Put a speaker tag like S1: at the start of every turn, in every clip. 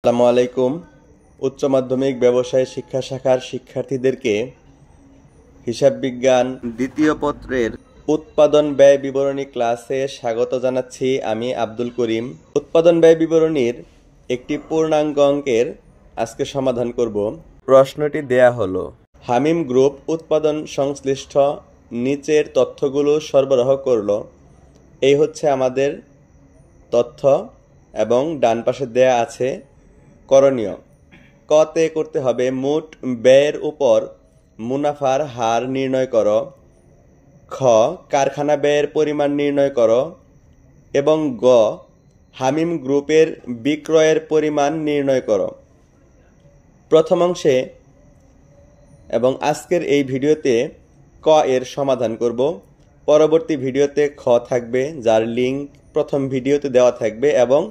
S1: আসসালামু আলাইকুম। উচ্চ মাধ্যমিক ব্যবসায় শিক্ষা শাখার শিক্ষার্থীদেরকে হিসাব বিজ্ঞান দ্বিতীয় পত্রের উৎপাদন ব্যয় বিবরণী ক্লাসে স্বাগত জানাচ্ছি। আমি আব্দুল করিম। উৎপাদন ব্যয় বিবরণীর একটি পূর্ণাঙ্গ অঙ্কের আজকে সমাধান করব। প্রশ্নটি দেয়া হলো, হামিম গ্রুপ উৎপাদন সংশ্লিষ্ট নিচের তথ্যগুলো সরবরাহ করলো। এই হচ্ছে আমাদের তথ্য এবং ডান পাশে দেয়া আছে করণীয়। কতে করতে হবে, মোট ব্যয়ের উপর মুনাফার হার নির্ণয় করো। খ, কারখানা ব্যয়ের পরিমাণ নির্ণয় করো। এবং গ, হামিম গ্রুপের বিক্রয়ের পরিমাণ নির্ণয় করো। প্রথম অংশে এবং আজকের এই ভিডিওতে ক এর সমাধান করব। পরবর্তী ভিডিওতে খ থাকবে, যার লিঙ্ক প্রথম ভিডিওতে দেওয়া থাকবে, এবং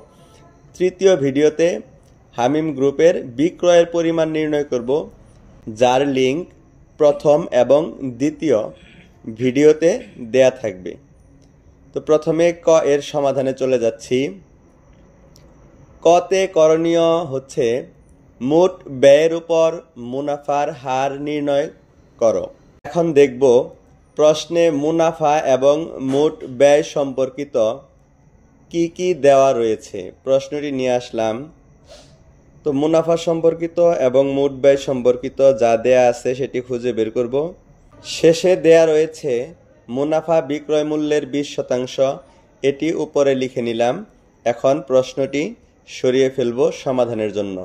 S1: তৃতীয় ভিডিওতে হামিম গ্রুপের বিক্রয়ের পরিমাণ নির্ণয় করব, যার লিঙ্ক প্রথম এবং দ্বিতীয় ভিডিওতে দেয়া থাকবে। তো প্রথমে ক এর সমাধানে চলে যাচ্ছি। কতে করণীয় হচ্ছে, মোট ব্যয়ের উপর মুনাফার হার নির্ণয় করো। এখন দেখব প্রশ্নে মুনাফা এবং মোট ব্যয় সম্পর্কিত কি কি দেওয়া রয়েছে। প্রশ্নটি নিয়ে আসলাম। তো মুনাফা সম্পর্কিত এবং মোট ব্যয় সম্পর্কিত যা দেয়া আছে সেটি খুঁজে বের করব। শেষে দেয়া রয়েছে মুনাফা বিক্রয় মূল্যের 20%। এটি উপরে লিখে নিলাম। এখন প্রশ্নটি সরিয়ে ফেলব সমাধানের জন্য।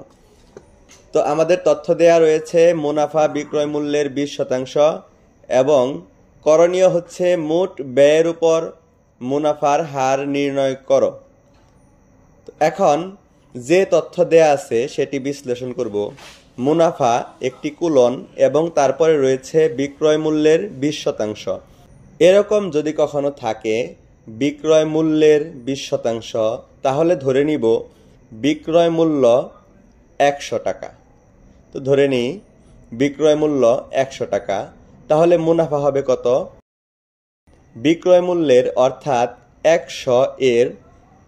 S1: তো আমাদের তথ্য দেয়া রয়েছে মুনাফা বিক্রয় মূল্যের 20% এবং করণীয় হচ্ছে মোট ব্যয়ের উপর মুনাফার হার নির্ণয় করো। এখন যে তথ্য দেয়া আছে সেটি বিশ্লেষণ করব। মুনাফা একটি কুলন এবং তারপরে রয়েছে বিক্রয় মূল্যের 20%। এরকম যদি কখনো থাকে বিক্রয় মূল্যের 20%, তাহলে ধরে নিব বিক্রয় মূল্য 100 টাকা। তো ধরে নিই বিক্রয় মূল্য 100 টাকা, তাহলে মুনাফা হবে কত? বিক্রয় মূল্যের অর্থাৎ 100 এর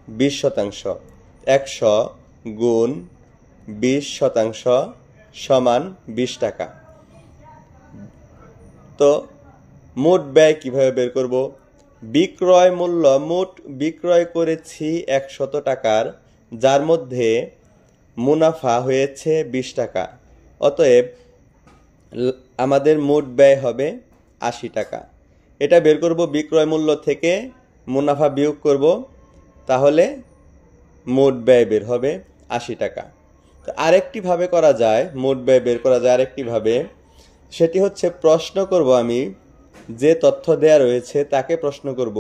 S1: 20%, 100 গুণ 20% সমান 20 টাকা। তো মোট ব্যয় কিভাবে বের করব? বিক্রয় মূল্য, মোট বিক্রয় করেছি 100 টাকার, যার মধ্যে মুনাফা হয়েছে 20 টাকা। অতএব আমাদের মোট ব্যয় হবে 80 টাকা। এটা বের করব বিক্রয় মূল্য থেকে মুনাফা বিয়োগ করব, তাহলে মোট ব্যয় বের হবে 80 টাকা। তো আরেকটি ভাবে করা যায়, মোট ব্যয় বের করা যায় আরেকটি ভাবে। সেটি হচ্ছে, প্রশ্ন করব আমি, যে তথ্য দেয়া রয়েছে তাকে প্রশ্ন করব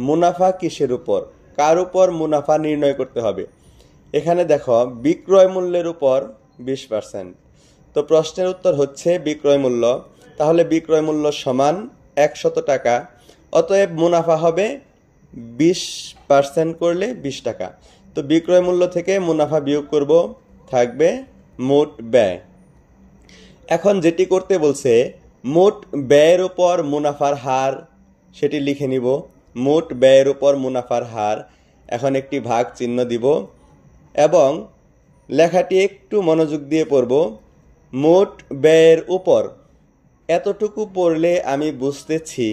S1: মুনাফা কিসের উপর, কার উপর মুনাফা নির্ণয় করতে হবে। এখানে দেখো বিক্রয় মূল্যের উপর 20%। তো প্রশ্নের উত্তর হচ্ছে বিক্রয় মূল্য, তাহলে বিক্রয় মূল্য সমান 100 টাকা। অতএব মুনাফা হবে 20% করলে 20 টাকা। তো বিক্রয় মূল্য থেকে মুনাফা বিয়োগ করব, থাকবে মোট ব্যয়। এখন যেটি করতে বলছে মোট ব্যয়ের উপর মুনাফার হার, সেটি লিখে নিব। মোট ব্যয়ের উপর মুনাফার হার, এখন একটি ভাগ চিহ্ন দিব এবং লেখাটি একটু মনোযোগ দিয়ে পড়ব। মোট ব্যয়ের উপর এতটুকু পড়লে আমি বুঝতেছি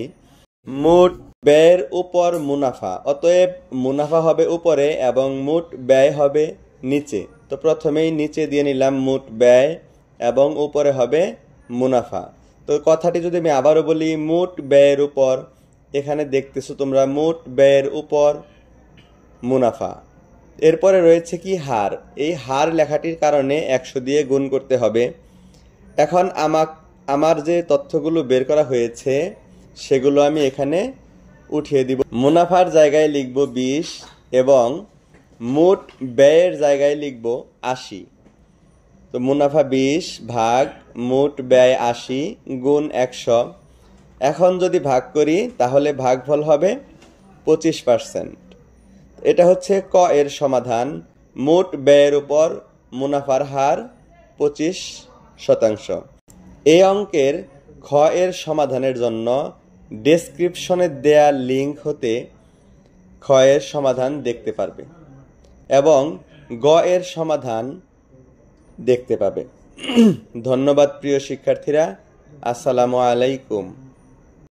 S1: মোট ব্যয়ের উপর মুনাফা, অতএব মুনাফা হবে উপরে এবং মোট ব্যয় হবে নিচে। তো প্রথমেই নিচে দিয়ে নিলাম মোট ব্যয় এবং উপরে হবে মুনাফা। তো কথাটি যদি আমি আবারও বলি, মোট ব্যয়ের উপর, এখানে দেখতেছো তোমরা মোট ব্যয়ের উপর মুনাফা। এরপরে রয়েছে কি? হার। এই হার লেখাটির কারণে 100 দিয়ে গুণ করতে হবে। এখন আমার যে তথ্যগুলো বের করা হয়েছে সেগুলো আমি এখানে উঠিয়ে দিব। মুনাফার জায়গায় লিখব 20 এবং মোট ব্যয়ের জায়গায় লিখব 80। তো মুনাফা 20 ভাগ মোট ব্যয় 80 গুণ 100। এখন যদি ভাগ করি তাহলে ভাগফল হবে 25%। এটা হচ্ছে ক এর সমাধান। মোট ব্যয়ের উপর মুনাফার হার 25%। এই অঙ্কের খ এর সমাধানের জন্য ডেসক্রিপশনে দেয়া লিঙ্ক হতে খ এর সমাধান দেখতে পারবে এবং গ এর সমাধান দেখতে পাবে। ধন্যবাদ প্রিয় শিক্ষার্থীরা, আসসালামু আলাইকুম।